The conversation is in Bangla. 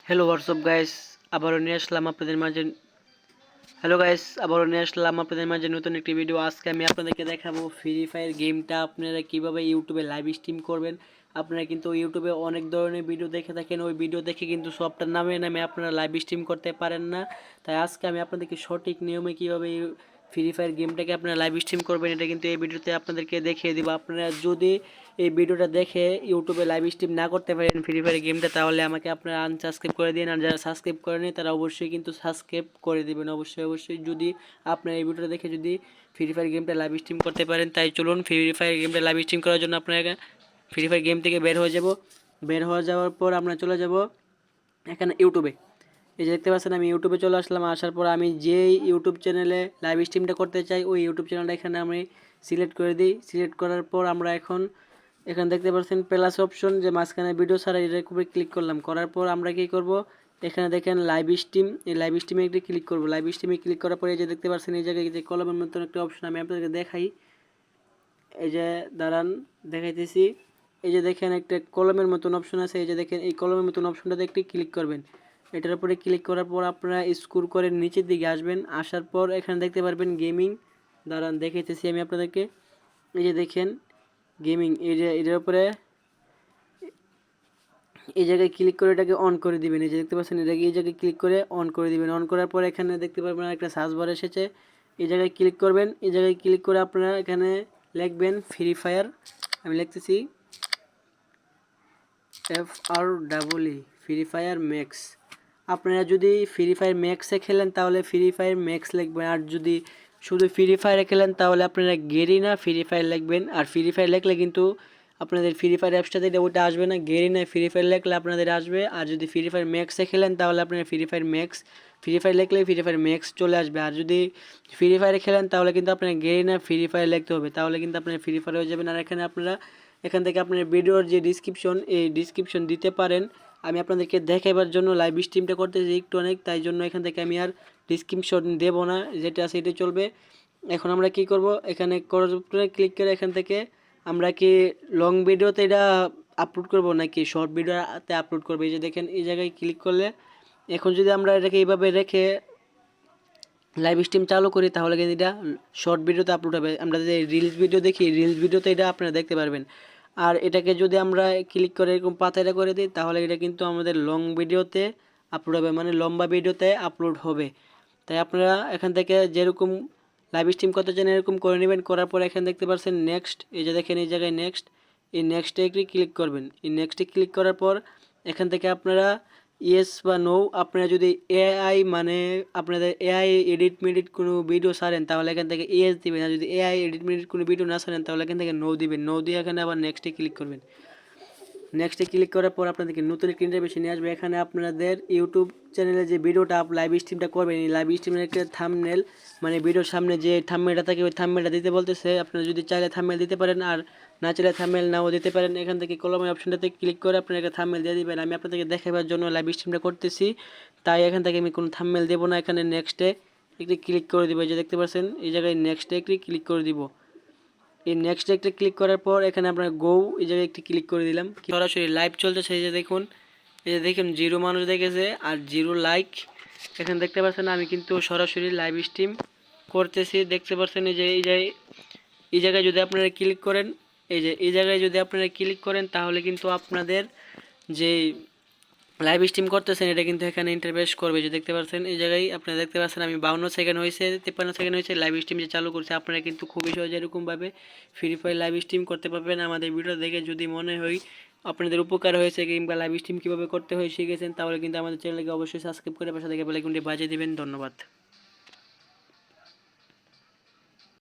হ্যালো হোয়াটসঅ্যাপ গাইস, আবারও নিয়ে আসলাম আপনাদের মাঝে। হ্যালো গাইস, আবারও নিয়ে আসলাম আপনাদের মাঝে নতুন একটি ভিডিও। আজকে আমি আপনাদেরকে দেখাবো ফ্রি ফায়ার গেমটা আপনারা কিভাবে ইউটিউবে লাইভ স্ট্রিম করবেন। আপনারা কিন্তু ইউটিউবে অনেক ধরনের ভিডিও দেখে থাকেন, ওই ভিডিও দেখে কিন্তু সবটা নামে নামে আপনারা লাইভ স্ট্রিম করতে পারেন না। তাই আজকে আমি আপনাদেরকে সঠিক নিয়মে কীভাবে ফ্রি ফায়ার গেমটাকে আপনারা লাইভ স্ট্রিম করবেন এটা কিন্তু এই ভিডিওতে আপনাদেরকে দেখিয়ে দিব। আপনারা যদি এই ভিডিওটা দেখে ইউটিউবে লাইভ স্ট্রিম না করতে পারেন ফ্রি ফায়ার গেমটা, তাহলে আমাকে আপনারা আনসাবস্ক্রাইব করে দিন। আর যারা সাবস্ক্রাইব করেনি তারা অবশ্যই কিন্তু সাবস্ক্রাইব করে দেবেন, অবশ্যই যদি আপনারা এই ভিডিওটা দেখে যদি ফ্রি ফায়ার গেমটা লাইভ স্ট্রিম করতে পারেন। তাই চলুন ফ্রি ফায়ার গেমটা লাইভ স্ট্রিম করার জন্য আপনারা ফ্রি ফায়ার গেম থেকে বের হয়ে যাব। বের হয়ে যাওয়ার পর আমরা চলে যাব এখানে ইউটিউবে। এই যে দেখতে পাচ্ছেন আমি ইউটিউবে চলে আসলাম। আসার পর আমি যেই ইউটিউব চ্যানেলে লাইভ স্ট্রিমটা করতে চাই ওই ইউটিউব চ্যানেলটা এখানে আমি সিলেক্ট করে দিই। সিলেক্ট করার পর আমরা এখানে দেখতে পাচ্ছেন প্লাস অপশন, যে মাঝখানে ভিডিও ছাড়া এটা খুবই ক্লিক করলাম। করার পর আমরা কী করব, এখানে দেখেন লাইভ স্ট্রিম, এই লাইভ স্ট্রিমে একটি ক্লিক করব। লাইভ স্ট্রিমে ক্লিক করার পরে এই যে দেখতে পাচ্ছেন এই জায়গায় যে কলমের মতন একটা অপশন আমি আপনাদেরকে দেখাই। এই যে দাঁড়ান দেখাইতেছি। এই যে দেখেন একটা কলমের মতন অপশন আছে, এই যে দেখেন এই কলমের মতন অপশনটাতে একটি ক্লিক করবেন। এটার উপরে ক্লিক করার পর আপনারা স্ক্রল করে নিচের দিকে আসবেন। আসার পর এখানে দেখতে পারবেন গেমিং। দাঁড়ান দেখাইতেছি আমি আপনাদেরকে। এই যে দেখেন গেমিং, এই যে এটার উপরে এই জায়গায় ক্লিক করে এটাকে অন করে দিবেন। এই যে দেখতে পাচ্ছেন এটাকে এই জায়গায় ক্লিক করে অন করে দিবেন। অন করার পর এখানে দেখতে পারবেন একটা সার্চ বার এসেছে, এই জায়গায় ক্লিক করবেন। এই জায়গায় ক্লিক করে আপনারা এখানে লিখবেন ফ্রি ফায়ার। আমি লিখতেছি FREE ফ্রি ফায়ার ম্যাক্স। আপনারা যদি ফ্রি ফায়ার ম্যাক্সে খেলেন তাহলে ফ্রি ফায়ার ম্যাক্স লিখবেন, আর যদি শুধু ফ্রি ফায়ারে খেলেন তাহলে আপনারা গেরিনা ফ্রি ফায়ার লিখবেন। আর ফ্রি ফায়ার লিখলে কিন্তু আপনাদের ফ্রি ফায়ার অ্যাপসটাতে ওটা আসবে না, গেরিনা ফ্রি ফায়ার লিখলে আপনাদের আসবে। আর যদি ফ্রি ফায়ার ম্যাক্সে খেলেন তাহলে আপনারা ফ্রি ফায়ার লিখলে ফ্রি ফায়ার ম্যাক্স চলে আসবে। আর যদি ফ্রি ফায়ারে খেলেন তাহলে কিন্তু আপনার গেরিনা ফ্রি ফায়ার লিখতে হবে, তাহলে কিন্তু আপনার ফ্রি ফায়ার হয়ে যাবেন। আর এখানে আপনারা এখান থেকে আপনার ভিডিওর যে ডিসক্রিপশন, এই ডিসক্রিপশন দিতে পারেন। আমি আপনাদেরকে দেখাবার জন্য লাইভ স্ট্রিমটা করতেছি একটু অনেক, তাই জন্য এখান থেকে আমি আর ডিসক্রিপশন দেব না, যেটা আছে এটাই চলবে। এখন আমরা কি করব, এখানে ক্লিক করে এখান থেকে আমরা কি লং ভিডিওতে এটা আপলোড করব নাকি শর্ট ভিডিওতে আপলোড করব। এই যে দেখেন এই জায়গায় ক্লিক করলে এখন যদি আমরা এটাকে এইভাবে রেখে লাইভ স্ট্রিম চালু করি তাহলে কিন্তু এটা শর্ট ভিডিওতে আপলোড হবে। আমরা যে রিলস ভিডিও দেখি রিলস ভিডিওতে এটা আপনারা দেখতে পারবেন। আর এটাকে যদি আমরা ক্লিক করে এরকম পাতাটা করে দিই তাহলে এটা কিন্তু আমাদের লং ভিডিওতে আপলোড হবে, মানে লম্বা ভিডিওতে আপলোড হবে। তাই আপনারা এখান থেকে যেরকম লাইভ স্ট্রিম করতে চান এরকম করে নেবেন। করার পর এখানে দেখতে পাচ্ছেন নেক্সট, এই যে দেখেন এই জায়গায় নেক্সট, এই নেক্সটে একটি ক্লিক করবেন। এই নেক্সটে ক্লিক করার পর এখান থেকে আপনারা ইয়েস বা নো, আপনারা যদি এআই মানে আপনাদের এআই এডিট মেডিট কোনো ভিডিও ছাড়েন তাহলে এখান থেকে ইয়েস দিবেন। আর যদি এআই এডিট মেডিট কোনো ভিডিও না ছাড়েন তাহলে এখান থেকে নো দিবেন। নো দিয়ে এখানে আবার নেক্সটে ক্লিক করবেন। নেক্সটে ক্লিক করার পর আপনাদেরকে নতুন একটি ইন্টারফেস নিয়ে আসবে। এখানে আপনাদের ইউটিউব চ্যানেলে যে ভিডিওটা লাইভ স্ট্রিমটা করবেন, এই লাইভ স্ট্রিমের একটা থাম্বনেল, মানে ভিডিওর সামনে যে থাম্বনেলটা থাকে ওই থাম্বনেলটা দিতে বলতেছে। আপনারা যদি চাইলে থাম্বনেল দিতে পারেন, আর না চাইলে থাম্বনেল নাও দিতে পারেন। এখান থেকে কলমের অপশনটাতে ক্লিক করে আপনারা একটা থাম্বনেল দিয়ে দিবেন। আমি আপনাদেরকে দেখাবার জন্য লাইভ স্ট্রিমটা করতেছি, তাই এখান থেকে আমি কোনো থাম্বনেল দেবো না। এখানে নেক্সটে একটি ক্লিক করে দিব, যে দেখতে পাচ্ছেন এই জায়গায় নেক্সটে একটি ক্লিক করে দিব। এই নেক্সট একটা ক্লিক করার পর এখানে আপনার গো, এই জায়গায় একটি ক্লিক করে দিলাম। সরাসরি লাইভ চলতেছে, এই যে দেখুন, এই যে দেখুন 0 মানুষ দেখেছে আর 0 লাইক। এখানে দেখতে পাচ্ছেন আমি কিন্তু সরাসরি লাইভ স্ট্রিম করতেছি। দেখতে পাচ্ছেন এই জায়গায় যদি আপনারা ক্লিক করেন, এই জায়গায় যদি আপনারা ক্লিক করেন তাহলে কিন্তু আপনাদের যে লাইভ স্ট্রিম করতেছেন এটা কিন্তু এখানে ইন্টারফেস করবে। যে দেখতে পাচ্ছেন এই জায়গায় আপনারা দেখতে পাচ্ছেন আমি 52 সেকেন্ড হয়েছে, 53 সেকেন্ড হয়েছে লাইভ স্ট্রিম যে চালু করছে। আপনারা কিন্তু খুবই সহজে এরকমভাবে ফ্রি ফায়ার লাইভ স্ট্রিম করতে পারবেন। আমাদের ভিডিও দেখে যদি মনে হয় আপনাদের উপকার হয়েছে কিংবা লাইভ স্ট্রিম কীভাবে করতে হয় শিখেছেন, তাহলে কিন্তু আমাদের চ্যানেলকে অবশ্যই সাবস্ক্রাইব করে পাশে থেকে বেল আইকনটি বাজিয়ে দিবেন। ধন্যবাদ।